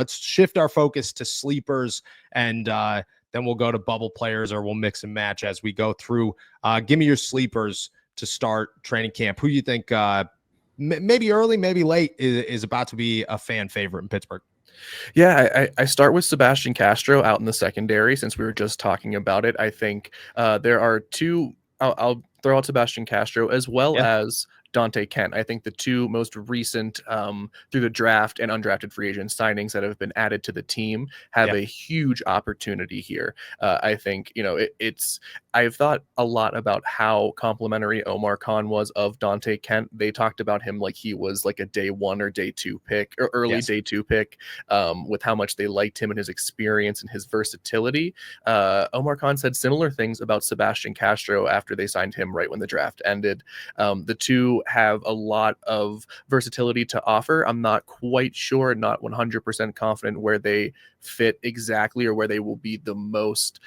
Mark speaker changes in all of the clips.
Speaker 1: let's shift our focus to sleepers, and then we'll go to bubble players, or we'll mix and match as we go through. Give me your sleepers to start training camp. Who you think maybe early, maybe late is about to be a fan favorite in Pittsburgh?
Speaker 2: Yeah, I start with Sebastian Castro out in the secondary since we were just talking about it. I think there are two. I'll throw out Sebastian Castro as well
Speaker 1: Yeah.
Speaker 2: as Dante Kent. I think the two most recent through the draft and undrafted free agent signings that have been added to the team have a huge opportunity here. I think, I've thought a lot about how complimentary Omar Khan was of Dante Kent. They talked about him like he was like a day 1 or day 2 pick, or early day 2 pick, with how much they liked him and his experience and his versatility. Omar Khan said similar things about Sebastian Castro after they signed him right when the draft ended. The two have a lot of versatility to offer. I'm not quite sure, not 100% confident where they fit exactly, or where they will be the most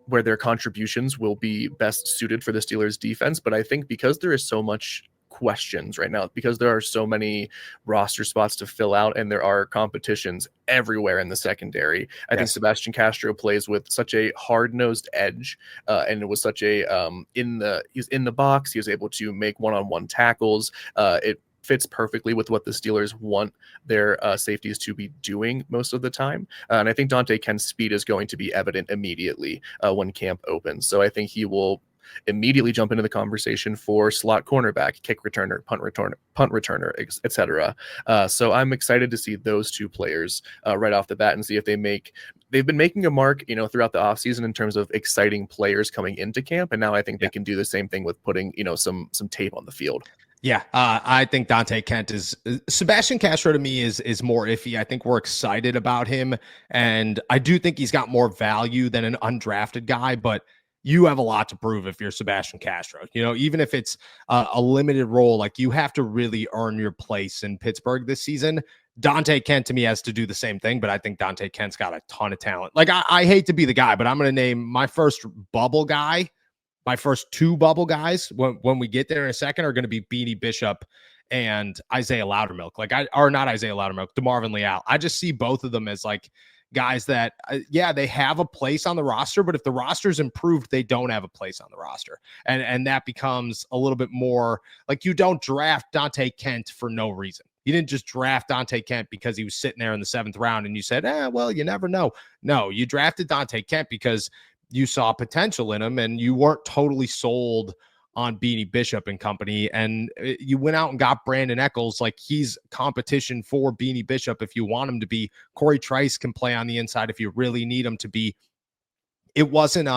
Speaker 2: where their contributions will be best suited for the Steelers defense. But I think because there is so much questions right now, because there are so many roster spots to fill out and there are competitions everywhere in the secondary, I think Sebastian Castro plays with such a hard-nosed edge, and it was such a he's in the box, he was able to make one-on-one tackles. It fits perfectly with what the Steelers want their safeties to be doing most of the time. And I think Dante Kent's speed is going to be evident immediately when camp opens. So I think he will immediately jump into the conversation for slot cornerback, kick returner, punt returner, etc. So I'm excited to see those two players right off the bat and see if they've been making a mark, throughout the offseason in terms of exciting players coming into camp. And now I think they can do the same thing with putting, some tape on the field.
Speaker 1: Yeah, I think Dante Kent Sebastian Castro to me is more iffy. I think we're excited about him, and I do think he's got more value than an undrafted guy, but you have a lot to prove if you're Sebastian Castro. Even if it's a limited role, like, you have to really earn your place in Pittsburgh this season. Dante Kent to me has to do the same thing, but I think Dante Kent's got a ton of talent. Like, I hate to be the guy, but I'm going to name my first bubble guy. My first two bubble guys, when we get there in a second, are going to be Beanie Bishop and Isaiah Loudermilk. Not Isaiah Loudermilk, DeMarvin Leal. I just see both of them as like guys that, they have a place on the roster, but if the roster's improved, they don't have a place on the roster. And that becomes a little bit more like, you don't draft Dante Kent for no reason. You didn't just draft Dante Kent because he was sitting there in the 7th round and you said, well, you never know. No, you drafted Dante Kent because you saw potential in him and you weren't totally sold on Beanie Bishop and company. And you went out and got Brandon Echols. Like, he's competition for Beanie Bishop if you want him to be. Corey Trice can play on the inside if you really need him to be. It wasn't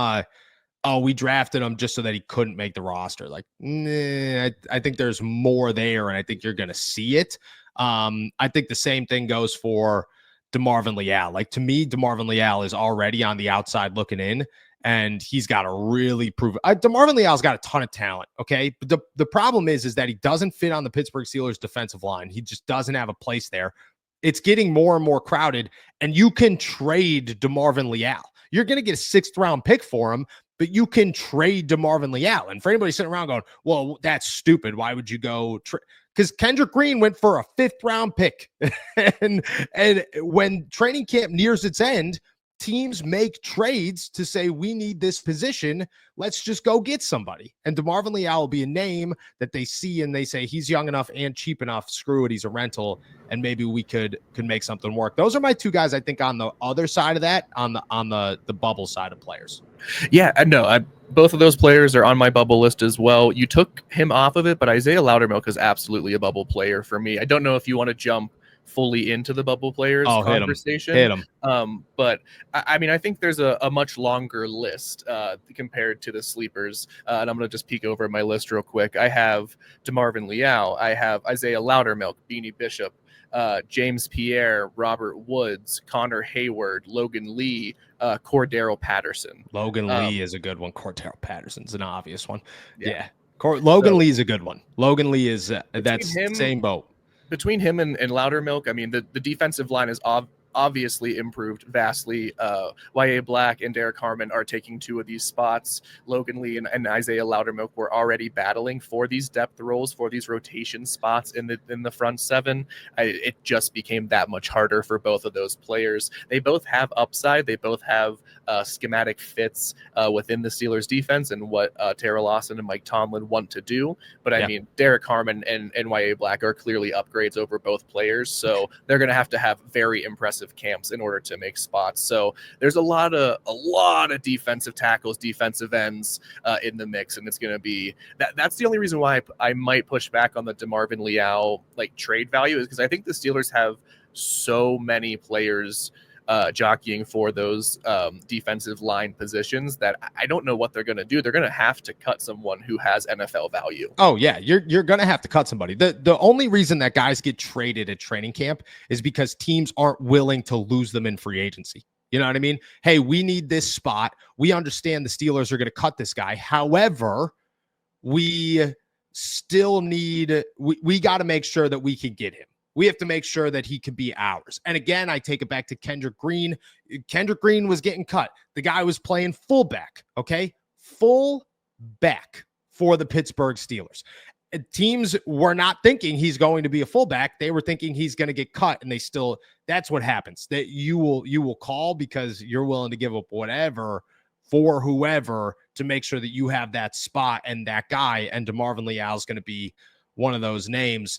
Speaker 1: we drafted him just so that he couldn't make the roster. Like, I think there's more there, and I think you're going to see it. I think the same thing goes for DeMarvin Leal. Like, to me, DeMarvin Leal is already on the outside looking in, and he's got to really prove it. DeMarvin Leal's got a ton of talent, okay? But the problem is that he doesn't fit on the Pittsburgh Steelers defensive line. He just doesn't have a place there. It's getting more and more crowded, and you can trade DeMarvin Leal. You're going to get a 6th-round pick for him, but you can trade DeMarvin Leal. And for anybody sitting around going, well, that's stupid, why would you go because Kendrick Green went for a 5th-round pick. and when training camp nears its end, teams make trades to say, we need this position. Let's just go get somebody. And DeMarvin Leal will be a name that they see and they say, he's young enough and cheap enough. Screw it, he's a rental, and maybe we could make something work. Those are my two guys, I think, on the other side of that, on the bubble side of players.
Speaker 2: Yeah, no, both of those players are on my bubble list as well. You took him off of it, but Isaiah Loudermilk is absolutely a bubble player for me. I don't know if you want to jump fully into the bubble players conversation.
Speaker 1: Hit him.
Speaker 2: But I mean, I think there's a much longer list compared to the sleepers. And I'm going to just peek over my list real quick. I have DeMarvin Leal. I have Isaiah Loudermilk, Beanie Bishop, James Pierre, Robert Woods, Connor Hayward, Logan Lee, Cordero Patterson.
Speaker 1: Logan Lee is a good one. Cordero Patterson's an obvious one. Yeah. Logan Lee is a good one. Logan Lee is that's same boat.
Speaker 2: Between him and Loudermilk, I mean, the defensive line is obviously improved vastly. Y.A. Black and Derek Harmon are taking 2 of these spots. Logan Lee and Isaiah Loudermilk were already battling for these depth roles, for these rotation spots in the front 7. It just became that much harder for both of those players. They both have upside. They both have schematic fits within the Steelers defense and what Tara Lawson and Mike Tomlin want to do. But I mean, Derek Harmon and Y.A. Black are clearly upgrades over both players. So they're going to have very impressive camps in order to make spots. So there's a lot of defensive tackles, defensive ends in the mix. And it's going to be that's the only reason why I might push back on the DeMarvin Leal like trade value, is because I think the Steelers have so many players jockeying for those defensive line positions that I don't know what they're going to do. They're going to have to cut someone who has NFL value.
Speaker 1: Oh yeah, you're going to have to cut somebody. The only reason that guys get traded at training camp is because teams aren't willing to lose them in free agency. You know what I mean? Hey, we need this spot. We understand the Steelers are going to cut this guy. However, we still need we got to make sure that we can get him. We have to make sure that he could be ours. And again, I take it back to Kendrick Green. Kendrick Green was getting cut. The guy was playing fullback, okay? Fullback for the Pittsburgh Steelers. Teams were not thinking he's going to be a fullback. They were thinking he's going to get cut, and that's what happens. That you will call because you're willing to give up whatever for whoever to make sure that you have that spot and that guy, and DeMarvin Leal is going to be one of those names.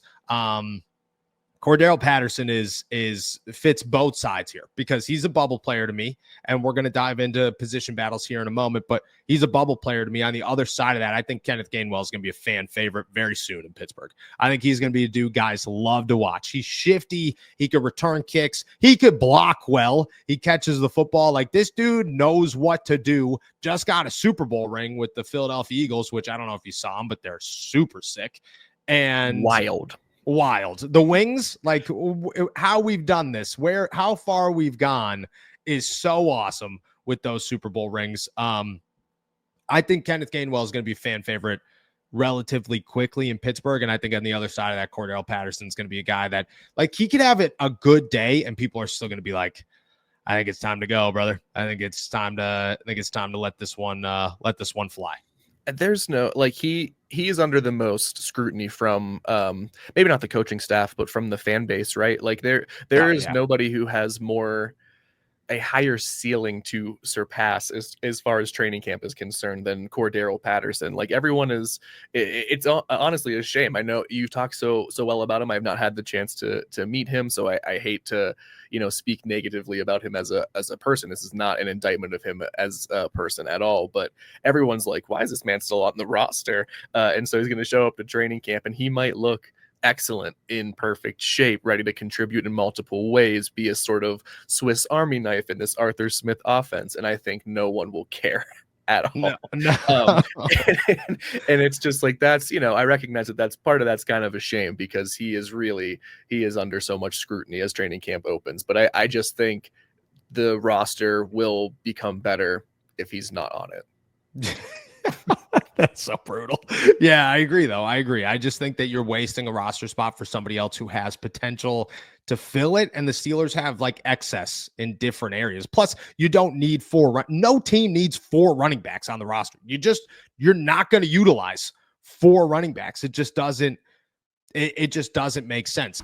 Speaker 1: Cordero Patterson fits both sides here because he's a bubble player to me, and we're going to dive into position battles here in a moment, but he's a bubble player to me. On the other side of that, I think Kenneth Gainwell is going to be a fan favorite very soon in Pittsburgh. I think he's going to be a dude guys love to watch. He's shifty. He could return kicks. He could block well. He catches the football. Like, this dude knows what to do. Just got a Super Bowl ring with the Philadelphia Eagles, which I don't know if you saw them, but they're super sick and
Speaker 2: wild.
Speaker 1: The Wings, like how we've done this, how far we've gone is so awesome with those Super Bowl rings. I think Kenneth Gainwell is going to be a fan favorite relatively quickly in Pittsburgh. And I think on the other side of that, Cordero Patterson is going to be a guy that, like, he could have a good day and people are still going to be like, I think it's time to go, brother. I think it's time to let this one fly.
Speaker 2: There's no, like, he is under the most scrutiny from maybe not the coaching staff, but from the fan base, right? Like, there is nobody who has a higher ceiling to surpass as far as training camp is concerned than Cordero Patterson. Like, everyone it's honestly a shame. I know you talk so well about him. I've not had the chance to meet him, so I hate to speak negatively about him as a person. This is not an indictment of him as a person at all, but everyone's like, why is this man still on the roster? And so he's going to show up to training camp and he might look excellent, in perfect shape, ready to contribute in multiple ways, be a sort of Swiss Army knife in this Arthur Smith offense. And I think no one will care at all. No. And it's just like, that's, I recognize that's kind of a shame because he is under so much scrutiny as training camp opens. But I just think the roster will become better if he's not on it.
Speaker 1: That's so brutal. Yeah, I agree, though. I agree. I just think that you're wasting a roster spot for somebody else who has potential to fill it. And the Steelers have like excess in different areas. Plus, you don't need no team needs 4 running backs on the roster. You're not going to utilize 4 running backs. It just doesn't make sense.